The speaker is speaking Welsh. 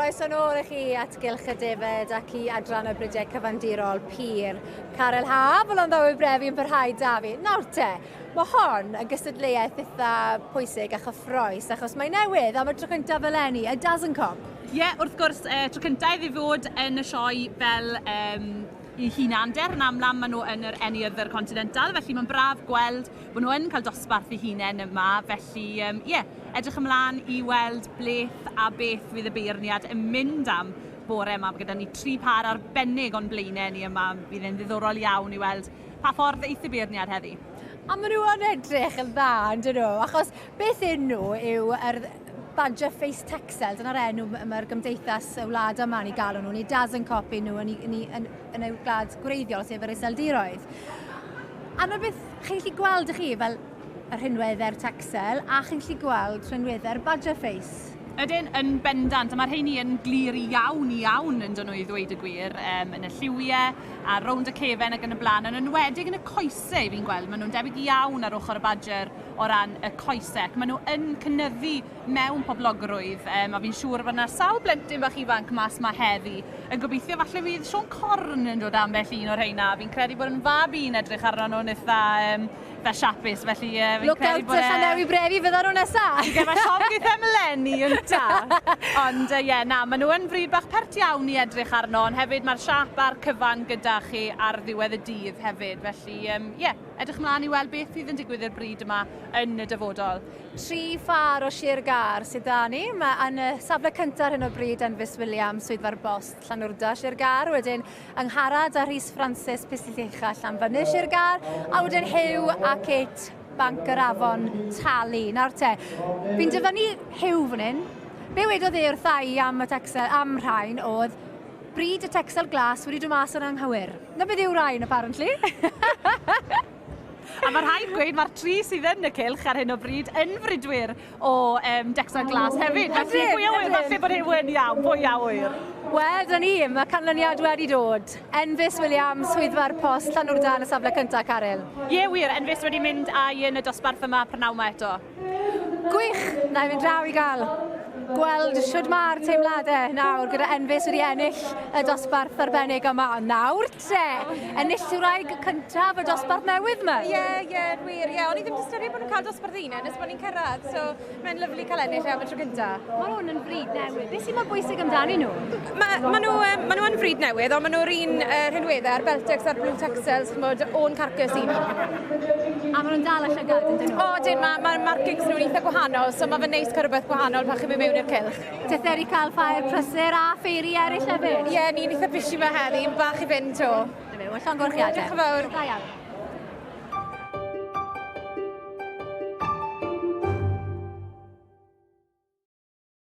Croeso nôl i chi atgylch y Defaid ac i adran y brydau cyfandirol pur. Carel Haf, fel ond ddaw i brefi yn parhau da fi. Nawr te, mae hon yn gystadleuaeth eitha pwysig a chyffroes, achos mae newydd am y tro cyntaf eleni, y Dassenkop. Ie, wrth gwrs, tro cyntaf i fod yn y sioe fel i hunander, yn amlam maen nhw yn yr Enioddau Continental, felly mae'n braf gweld bod nhw yn cael dosbarth eu hunain yma, felly edrych ymlaen i weld bleth a beth fydd y beirniad yn mynd am bore yma. Gyda ni 3 par arbennig o'n blaenau ni yma, bydd yn ddiddorol iawn i weld pa ffordd eith y beirniad heddi. A maen nhw yn edrych yn dda, yn dyn nhw, achos beth nhw yw badge face texel, dyna'r enw mae'r gymdeithas y wlad yma ni galw nhw, ni Dassenkop nhw yn y wlad gwreiddiol sef yr Iseldiroedd. A mae'r beth chi'n gallu gweld chi fel yr rhinweddau'r texel a chi'n gallu gweld rhinweddau'r badge face. Ydyn, yn bendant, a mae'r rheini yn glir iawn yn dyn nhw i ddweud y gwir, yn y lliwiau a rownd y cefen ac yn y blaen, yn enwedig yn y coesau fi'n gweld. Maen nhw'n debyg iawn ar ochr y badger o ran y coesau. Maen nhw yn cynyddu mewn poblogrwydd, a fi'n siŵr bod yna sawl blentyn bach ifanc mas yma heddi. Yn gobeithio falle fydd Sioe Corn yn dod ambell un o'r rheina. Fi'n credu bod yn fab un edrych arno nhw'n eitha siapus, felly fi'n credu bod Llynewi brefi fydda nhw nesaf. Mae Sioe gyda meleni yn ta. Ond maen nhw yn fryd bach pert iawn i edrych arno, ond hefyd mae'r siap a'r cyfan gyda chi ar ddiwedd y dydd hefyd. Felly, edrych ymlaen i weld beth fydd yn digwydd i'r bryd yma yn y dyfodol. 3 phar o Sir Gar sydd da ni. Mae yn y safle cyntaf hyn o bryd Enfys Williams, swyddfa'r bost Llanwrda Sir Gar, wedyn Angharad a Rhys Francis Pistilleucha Llanfynu Sir Gar, a wedyn Hyw a Kate Banc yr Afon Tali. Nawr te, fi'n dyfynnu Hyw fan hyn. Be wedodd e wrth ai am rhain oedd bryd y texel glas wedi dod mas yn anghywir. Na beth yw rhain, apparently? A mae'r rhaid gweud mae'r 3 sydd yn y cylch ar hyn o bryd yn frydwyr o Dexter Glas hefyd. Felly pwy a wyr, falle bod Hyw yn iawn, pwy a wyr. Wel, dyna ni, mae canlyniad wedi dod. Enfys Williams, swyddfa'r post Llanwrda yn y safle cyntaf, Caryl. Ie wir, Enfys wedi mynd â'i yn y dosbarth yma prynawn yma eto. Gwych, na i fynd draw i gael gweld siwd mae'r teimladau nawr gyda Enfys wedi ennill y dosbarth arbennig yma. Nawr te, ennill wraig cyntaf y dosbarth newydd yma. Ie, wir. O'n i ddim dystyried bod nhw'n cael dosbarth un nes bod ni'n cyrraedd, so mae'n lyflu cael ennill am y tro cyntaf. Mae hwn yn fryd newydd. Beth sy'n mor bwysig amdani nhw? Mae nhw yn fryd newydd, ond mae nhw'r un rhinweddau a'r Beltex a'r Blue Texels o'n carcus un. A maen nhw'n dal y llygad yn dyn nhw? O, dyn, mae'r markings nhw'n eitha gwahanol, so mae fe'n neis cael rhywbeth gwahanol pan chi'n mynd mewn i'r cylch. Tether i cael ffair prysur a ffeiri eraill hefyd? Ie, ni'n eitha bisi yma heddi, yn bach i fynd to. Wel, llonggorchiadau. Diolch yn fawr. Da iawn.